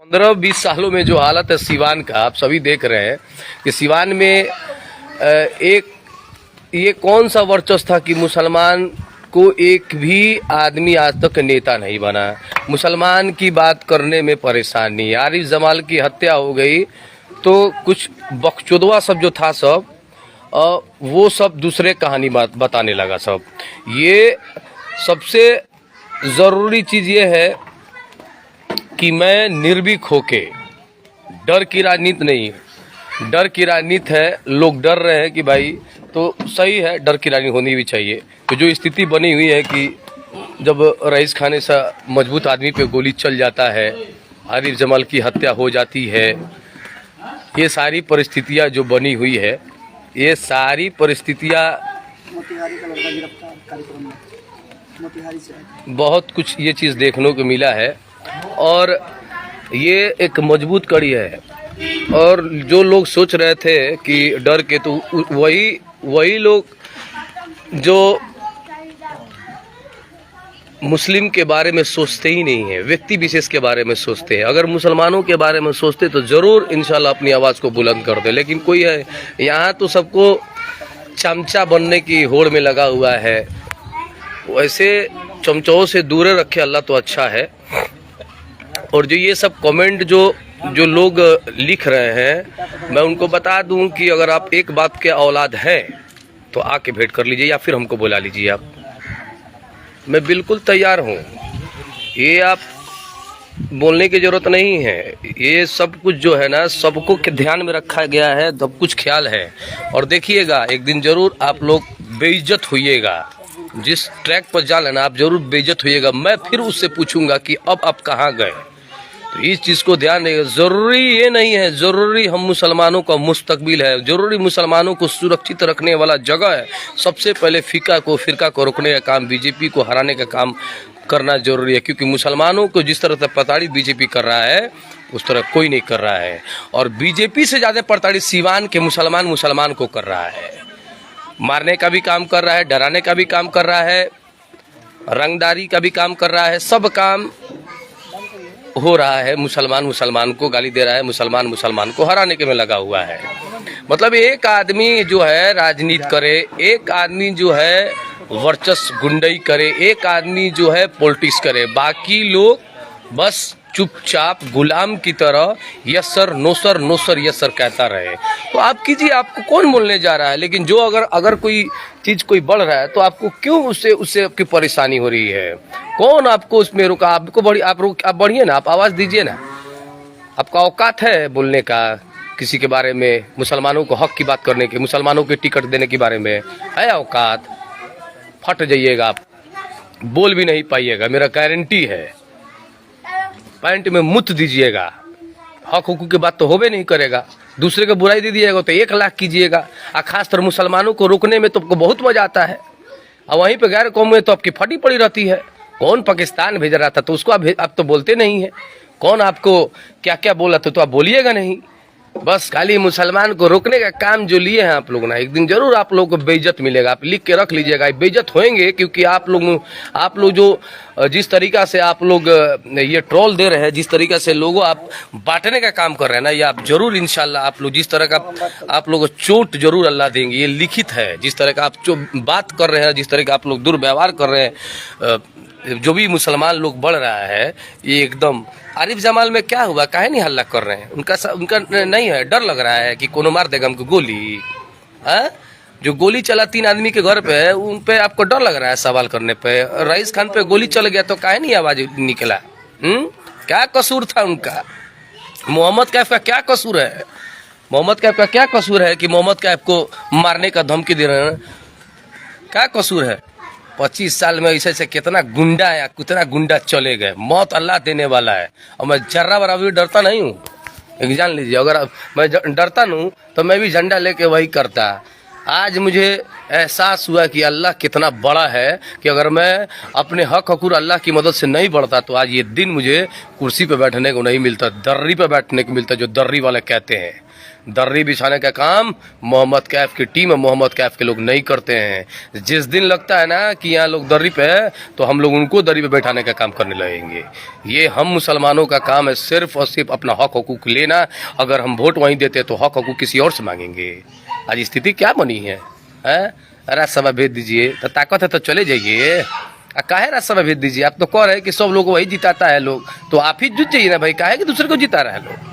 15-20 सालों में जो हालत है सीवान का, आप सभी देख रहे हैं कि सीवान में एक ये कौन सा वर्चस्व था कि मुसलमान को एक भी आदमी आज तक नेता नहीं बना। मुसलमान की बात करने में परेशानी। आरिफ जमाल की हत्या हो गई तो कुछ बकचोदवा सब जो था सब वो सब दूसरे कहानी बात बताने लगा सब। ये सबसे ज़रूरी चीज़ ये है कि मैं निर्भीक होके, डर की राजनीति नहीं, डर की राजनीति है, लोग डर रहे हैं कि भाई, तो सही है, डर की राजनीति होनी भी चाहिए। तो जो स्थिति बनी हुई है कि जब रईस खान सा मजबूत आदमी पे गोली चल जाता है, आरिफ जमाल की हत्या हो जाती है, ये सारी परिस्थितियाँ जो बनी हुई है, ये सारी परिस्थितियाँ बहुत कुछ ये चीज़ देखने को मिला है और ये एक मजबूत कड़ी है। और जो लोग सोच रहे थे कि डर के, तो वही लोग जो मुस्लिम के बारे में सोचते ही नहीं है, व्यक्ति विशेष के बारे में सोचते हैं। अगर मुसलमानों के बारे में सोचते तो ज़रूर इंशाल्लाह अपनी आवाज़ को बुलंद कर दे। लेकिन कोई है यहाँ तो सबको चमचा बनने की होड़ में लगा हुआ है। वैसे चमचों से दूर रखे अल्लाह तो अच्छा है। और जो ये सब कमेंट जो लोग लिख रहे हैं, मैं उनको बता दूं कि अगर आप एक बात के औलाद हैं तो आके भेंट कर लीजिए या फिर हमको बुला लीजिए आप। मैं बिल्कुल तैयार हूँ। ये आप बोलने की ज़रूरत नहीं है। ये सब कुछ जो है ना, सबको के ध्यान में रखा गया है, सब कुछ ख्याल है। और देखिएगा एक दिन ज़रूर आप लोग बेइज्जत होइएगा। जिस ट्रैक पर जा लेना आप ज़रूर बेइज्जत होइएगा। मैं फिर उससे पूछूंगा कि अब आप कहाँ गए। तो इस चीज़ को ध्यान रखिएगा। ज़रूरी ये नहीं है, ज़रूरी हम मुसलमानों का मुस्तकबिल है, ज़रूरी मुसलमानों को सुरक्षित रखने वाला जगह है। सबसे पहले फ़िरका को रोकने का काम, बीजेपी को हराने का काम करना ज़रूरी है। क्योंकि मुसलमानों को जिस तरह से प्रताड़ित बीजेपी कर रहा है, उस तरह कोई नहीं कर रहा है। और बीजेपी से ज़्यादा प्रताड़ित सीवान के मुसलमान को कर रहा है। मारने का भी काम कर रहा है, डराने का भी काम कर रहा है, रंगदारी का भी काम कर रहा है। सब काम हो रहा है। मुसलमान को गाली दे रहा है, मुसलमान को हराने के में लगा हुआ है। मतलब एक आदमी जो है राजनीति करे, एक आदमी जो है वर्चस्व गुंडई करे, एक आदमी जो है पॉलिटिक्स करे, बाकी लोग बस चुपचाप गुलाम की तरह yes sir no sir, no sir yes sir कहता रहे। तो आप कीजिए, आपको कौन बोलने जा रहा है। लेकिन जो अगर कोई चीज़ कोई बढ़ रहा है तो आपको क्यों उससे आपकी परेशानी हो रही है। कौन आपको उसमें रोका। आपको आप बढ़िए ना, आप आवाज़ दीजिए ना। आपका औकात है बोलने का किसी के बारे में, मुसलमानों को हक की बात करने के, मुसलमानों के टिकट देने के बारे में है औकात। फट जाइएगा आप, बोल भी नहीं पाइएगा, मेरा गारंटी है। पैंट में मुत दीजिएगा। हक हुकूक की बात तो होबे नहीं करेगा। दूसरे को बुराई दे दिएगा तो 1 लाख कीजिएगा। और खासतर मुसलमानों को रोकने में तो आपको बहुत मजा आता है। और वहीं पे गैर कौम में तो आपकी फटी पड़ी रहती है। कौन पाकिस्तान भेज रहा था तो उसको आप तो बोलते नहीं है। कौन आपको क्या क्या बोला तो आप बोलिएगा नहीं। बस खाली मुसलमान को रोकने का काम जो लिए हैं आप लोग ना, एक दिन जरूर आप लोगों को बेइज्जत मिलेगा। आप लिख के रख लीजिएगा, बेइज्जत होंगे। क्योंकि आप लोग जो जिस तरीका से आप लोग ये ट्रोल दे रहे हैं, जिस तरीका से लोगों आप बांटने का काम कर रहे हैं ना, ये आप जरूर इंशाल्लाह आप लोग जिस तरह का आप लोगों को चोट जरूर अल्लाह देंगे। ये लिखित है। जिस तरह का आप जो बात कर रहे हैं, जिस तरह का आप लोग दुर्व्यवहार कर रहे हैं, जो भी मुसलमान लोग बढ़ रहा है, ये एकदम। आरिफ जमाल में क्या हुआ, काहे नहीं हल्ला कर रहे हैं। उनका नहीं है, डर लग रहा है कि कोनो मार देगा हमको गोली। जो गोली चला 3 आदमी के घर पे, उन पे आपको डर लग रहा है सवाल करने पे। रईस खान पे गोली चल गया तो काहे नहीं आवाज निकला। क्या कसूर था उनका। मोहम्मद कैफ का क्या कसूर है। मोहम्मद कैफ का क्या कसूर है कि मोहम्मद कैफ को मारने का धमकी दे रहे हैं। क्या कसूर है। 25 साल में ऐसे कितना गुंडा है, कितना गुंडा चले गए। मौत अल्लाह देने वाला है। और मैं जर्रा बराबर डरता नहीं हूँ। जान लीजिए, अगर मैं डरता नहीं तो मैं भी झंडा लेके वही करता। आज मुझे एहसास हुआ कि अल्लाह कितना बड़ा है कि अगर मैं अपने हक हकूर अल्लाह की मदद से नहीं बढ़ता तो आज ये दिन मुझे कुर्सी पे बैठने को नहीं मिलता, दर्री पे बैठने को मिलता, जो दर्री वाले कहते हैं। दर्री बिछाने का काम मोहम्मद कैफ की टीम और मोहम्मद कैफ के लोग नहीं करते हैं। जिस दिन लगता है ना कि यहाँ लोग दर्री पे है तो हम लोग उनको दर्री पे बैठाने का काम करने लगेंगे। ये हम मुसलमानों का काम है सिर्फ और सिर्फ अपना हक हकूक लेना। अगर हम वोट वहीं देते तो हक हकूक किसी और से मांगेंगे। आज स्थिति क्या बनी है? राज्यसभा भेज दीजिए तो ताकत है तो चले जाइए। काहे राज्यसभा भेज दीजिए? आप तो कह रहे हैं कि सब लोग वही जिताता है लोग, तो आप ही जीत जाइए ना भाई। काहे कि दूसरे को जिता रहा है लोग?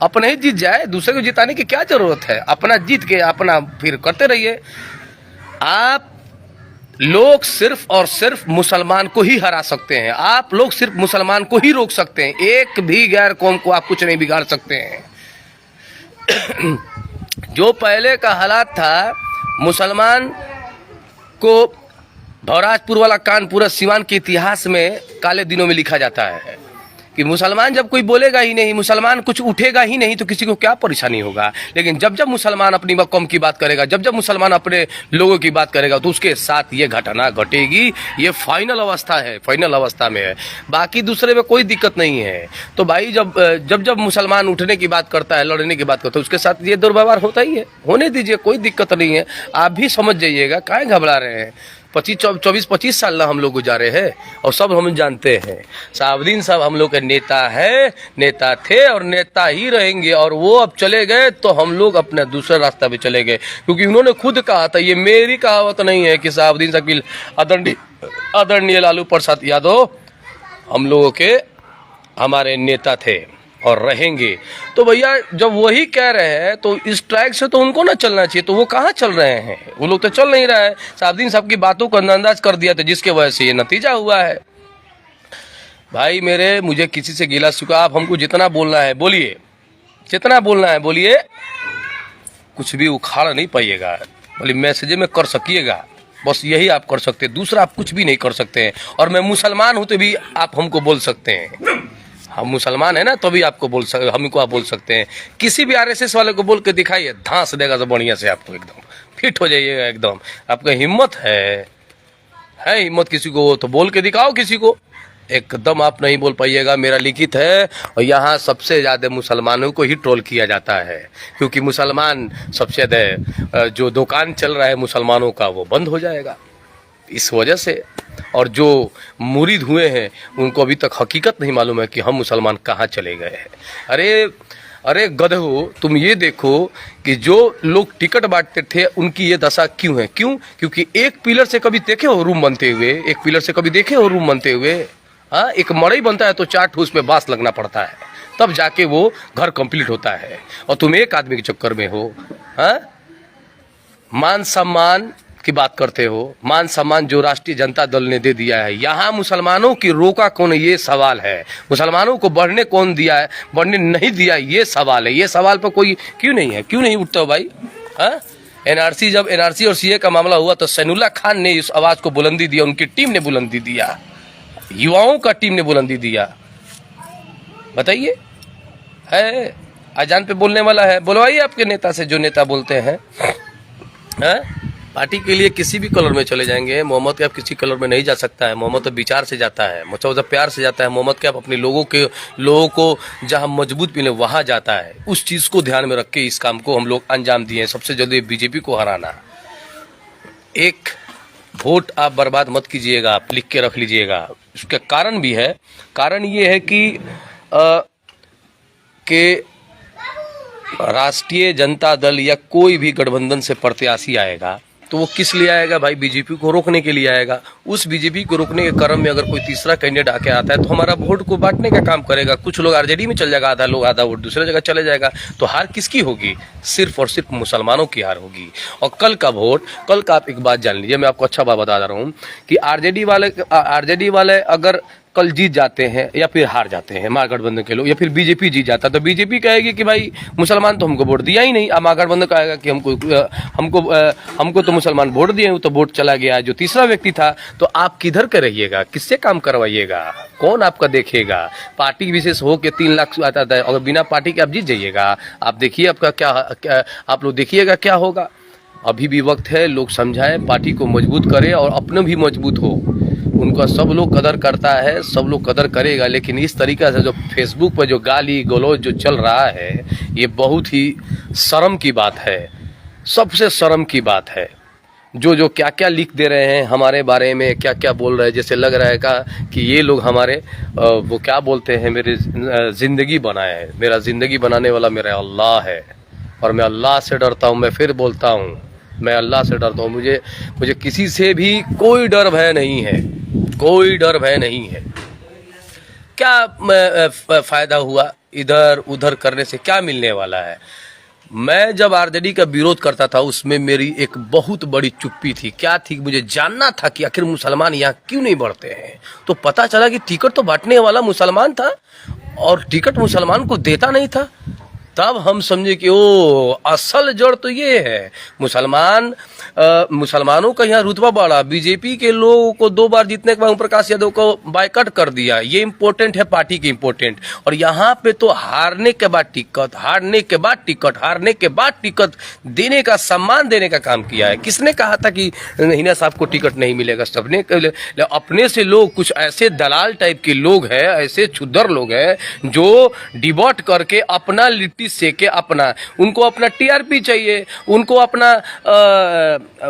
अपने ही जीत जाए, दूसरे को जिताने की क्या जरूरत है? अपना जीत के अपना फिर करते रहिए। आप लोग सिर्फ और सिर्फ मुसलमान को ही हरा सकते हैं। आप लोग सिर्फ मुसलमान को ही रोक सकते हैं। एक भी गैर कौम को आप कुछ नहीं बिगाड़ सकते हैं। जो पहले का हालात था, मुसलमान को भवराजपुर वाला कांड पूरा सिवान के इतिहास में काले दिनों में लिखा जाता है कि मुसलमान जब कोई बोलेगा ही नहीं, मुसलमान कुछ उठेगा ही नहीं तो किसी को क्या परेशानी होगा। लेकिन जब जब मुसलमान अपनी कौम की बात करेगा, जब जब मुसलमान अपने लोगों की बात करेगा तो उसके साथ ये घटना घटेगी। ये फाइनल अवस्था है, फाइनल अवस्था में है। बाकी दूसरे में कोई दिक्कत नहीं है। तो भाई जब मुसलमान उठने की बात करता है, लड़ने की बात करता है, उसके साथ ये दुर्व्यवहार होता ही है। होने दीजिए, कोई दिक्कत नहीं है। आप भी समझ जाइएगा, काहे घबरा रहे हैं? 24-25 साल ना हम लोग गुजारे हैं और सब हम जानते हैं। साहबुद्दीन साहब हम लोग के नेता है, नेता थे और नेता ही रहेंगे। और वो अब चले गए तो हम लोग अपने दूसरे रास्ता पे चले गए, क्योंकि उन्होंने खुद कहा था, ये मेरी कहावत नहीं है, कि साहबुद्दीन साहब आदरणीय लालू प्रसाद यादव हम लोगों के हमारे नेता थे और रहेंगे। तो भैया जब वही कह रहे हैं तो इस ट्रैक से तो उनको ना चलना चाहिए। तो वो कहाँ चल रहे हैं? वो लोग तो चल नहीं रहे हैं। साहबुद्दीन साहब की बातों को अंदाज कर दिया था, जिसके वजह से ये नतीजा हुआ है। भाई मेरे, मुझे किसी से गिला शिकवा, आप हमको जितना बोलना है बोलिए, जितना बोलना है बोलिए, कुछ भी उखाड़ नहीं पाइएगा। बोले मैसेज में कर सकिएगा, बस यही आप कर सकते हैं। दूसरा आप कुछ भी नहीं कर सकते हैं। और मैं मुसलमान हूँ तो भी आप हमको बोल सकते हैं। हम मुसलमान है ना, तो भी आपको हमको आप बोल सकते हैं। किसी भी आरएसएस वाले को बोल के दिखाइए, धांस देगा तो बढ़िया से आपको एकदम फिट हो जाइएगा। एकदम आपका हिम्मत है हिम्मत किसी को तो बोल के दिखाओ। किसी को एकदम आप नहीं बोल पाइएगा। मेरा लिखित है और यहाँ सबसे ज़्यादा मुसलमानों को ही ट्रोल किया जाता है, क्योंकि मुसलमान सबसे ज़्यादा जो दुकान चल रहा है मुसलमानों का वो बंद हो जाएगा इस वजह से। और जो मुरीद हुए हैं उनको अभी तक हकीकत नहीं मालूम है कि हम मुसलमान कहाँ चले गए हैं। अरे गधो, तुम ये देखो कि जो लोग टिकट बांटते थे उनकी ये दशा क्यों है? क्योंकि एक पिलर से कभी देखे हो रूम बनते हुए? एक पिलर से कभी देखे हो रूम बनते हुए? हाँ, एक मड़ई बनता है तो 4 ठूस में बांस लगना पड़ता है, तब जाके वो घर कंप्लीट होता है। और तुम एक आदमी के चक्कर में हो। हाँ, मान सम्मान की बात करते हो। मान सम्मान जो राष्ट्रीय जनता दल ने दे दिया है, यहाँ मुसलमानों की रोका कौन, ये सवाल है। मुसलमानों को बढ़ने कौन दिया है, बढ़ने नहीं दिया, ये सवाल है। ये सवाल पर कोई क्यों नहीं है, क्यों नहीं उठता हो भाई? हाँ, जब एनआरसी और सीए का मामला हुआ तो सैनुल्लाह खान ने इस आवाज को बुलंदी दिया, उनकी टीम ने बुलंदी दिया, युवाओं का टीम ने बुलंदी दिया। बताइए, है अजान पे बोलने वाला है, बुलवाइए आपके नेता से, जो नेता बोलते हैं। पार्टी के लिए किसी भी कलर में चले जाएंगे। मोहम्मद कैफ किसी कलर में नहीं जा सकता है। मोहम्मद तो विचार से जाता है, मतलब प्यार से जाता है। मोहम्मद कैफ अपने लोगों को जहां मजबूत मिले वहां जाता है। उस चीज को ध्यान में रख के इस काम को हम लोग अंजाम दिए हैं। सबसे जल्दी बीजेपी को हराना। एक वोट आप बर्बाद मत कीजिएगा, आप लिख के रख लीजिएगा। उसका कारण भी है। कारण ये है कि राष्ट्रीय जनता दल या कोई भी गठबंधन से प्रत्याशी आएगा तो वो किस लिए आएगा भाई? बीजेपी को रोकने के लिए आएगा। उस बीजेपी को रोकने के क्रम में अगर कोई तीसरा कैंडिडेट आके आता है तो हमारा वोट को बांटने का काम करेगा। कुछ लोग आरजेडी में चल जाएगा, आधा वोट दूसरे जगह चले जाएगा। तो हार किसकी होगी? सिर्फ और सिर्फ मुसलमानों की हार होगी। और कल का आप एक बात जान लीजिए, मैं आपको अच्छा बात बता रहा हूँ कि आरजेडी वाले अगर कल जीत जाते हैं या फिर हार जाते हैं महागठबंधन के लोग, या फिर बीजेपी जीत जाता है तो बीजेपी कहेगी कि भाई मुसलमान तो हमको वोट दिया ही नहीं। अब महागठबंधन कहेगा कि हमको तो मुसलमान वोट दिए, तो वोट चला गया जो तीसरा व्यक्ति था। तो आप किधर के रहिएगा? किससे काम करवाइएगा? कौन आपका देखेगा? पार्टी विशेष हो के 3 लाख आता था, अगर बिना पार्टी के आप जीत जाइएगा। आप देखिए आपका क्या आप लोग देखिएगा क्या होगा। अभी भी वक्त है, लोग समझाएं, पार्टी को मजबूत करें और अपने भी मजबूत हो। उनका सब लोग कदर करता है, सब लोग कदर करेगा, लेकिन इस तरीका से जो फेसबुक पर जो गाली गलौज जो चल रहा है ये बहुत ही शर्म की बात है, सबसे शर्म की बात है। जो जो क्या क्या लिख दे रहे हैं हमारे बारे में, क्या क्या बोल रहे हैं, जैसे लग रहा है कि ये लोग हमारे वो क्या बोलते हैं, मेरी ज़िंदगी बनाए हैं। मेरा ज़िंदगी बनाने वाला मेरा अल्लाह है और मैं अल्लाह से डरता हूँ। मैं फिर बोलता हूँ, मैं अल्लाह से डरता हूँ। मुझे किसी से भी कोई डर भय नहीं है, कोई डर भय नहीं है। क्या फ़ायदा हुआ इधर उधर करने से, क्या मिलने वाला है? मैं जब आरजेडी का विरोध करता था उसमें मेरी एक बहुत बड़ी चुप्पी थी। क्या थी? मुझे जानना था कि आखिर मुसलमान यहाँ क्यों नहीं बढ़ते हैं। तो पता चला कि टिकट तो बांटने वाला मुसलमान था और टिकट मुसलमान को देता नहीं था। तब हम समझे कि ओ असल जड़ तो ये है। मुसलमानों का यहाँ रुतबा बढ़ा। बीजेपी के लोगों को 2 बार जीतने के बाद ओम प्रकाश यादव को बायकॉट कर दिया। ये इम्पोर्टेंट है, पार्टी की इम्पोर्टेंट। और यहाँ पे तो हारने के बाद टिकट, हारने के बाद टिकट, हारने के बाद टिकट देने का, सम्मान देने का काम किया है। किसने कहा था कि हिना साहब को टिकट नहीं मिलेगा? सबने अपने से लोग, कुछ ऐसे दलाल टाइप के लोग हैं, ऐसे क्षुद्र लोग हैं जो डिबॉट करके अपना लिट्टी सेके, अपना, उनको अपना टीआरपी चाहिए, उनको अपना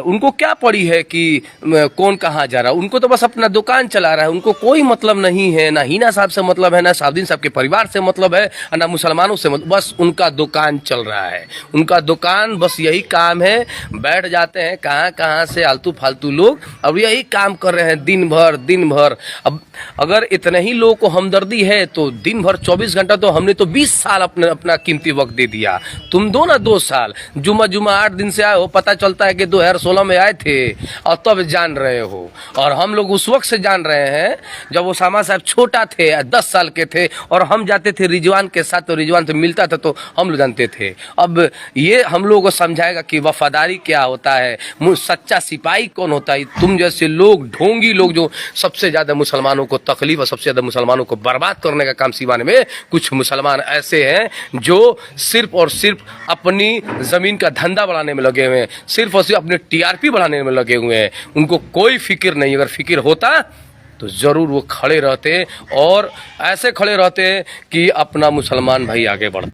उनको क्या पड़ी है कि कौन कहाँ जा रहा है। उनको तो बस अपना दुकान चला रहा है। उनको कोई मतलब नहीं है, ना हिना साहब से मतलब है, ना साहबुद्दीन साहब के परिवार से मतलब है, ना मुसलमानों से मतलब। बस उनका दुकान चल रहा है, उनका दुकान, बस यही काम है। बैठ जाते हैं कहाँ कहाँ से आलतू फालतू लोग, अब यही काम कर रहे हैं दिन भर दिन भर। अब अगर इतने ही लोगों को हमदर्दी है तो दिन भर 24 घंटा, तो हमने तो 20 साल अपना कीमती वक्त दे दिया। तुम दो ना 2 साल, जुम्मा 8 दिन से आए हो। पता चलता है कि 2016 में आए थे और तब जान रहे हो। और हम लोग उस वक्त से जान रहे हैं जब ओसामा साहब छोटा थे, 10 साल के थे, और हम जाते थे रिजवान के साथ, तो रिजवान से मिलता था तो हम लोग जानते थे। अब ये हम लोगों को समझाएगा कि वफादारी क्या होता है, सच्चा सिपाही कौन होता है। तुम जैसे लोग, ढोंगी लोग, जो सबसे ज़्यादा मुसलमानों को तकलीफ और सबसे ज़्यादा मुसलमानों को बर्बाद करने का काम सिवाने में, कुछ मुसलमान ऐसे हैं जो सिर्फ और सिर्फ अपनी ज़मीन का धंधा बढ़ाने में लगे हुए हैं, सिर्फ और सिर्फ अपने टीआरपी बढ़ाने में लगे हुए हैं। उनको कोई फिक्र नहीं। अगर फिक्र होता तो ज़रूर वो खड़े रहते, और ऐसे खड़े रहते कि अपना मुसलमान भाई आगे बढ़ता।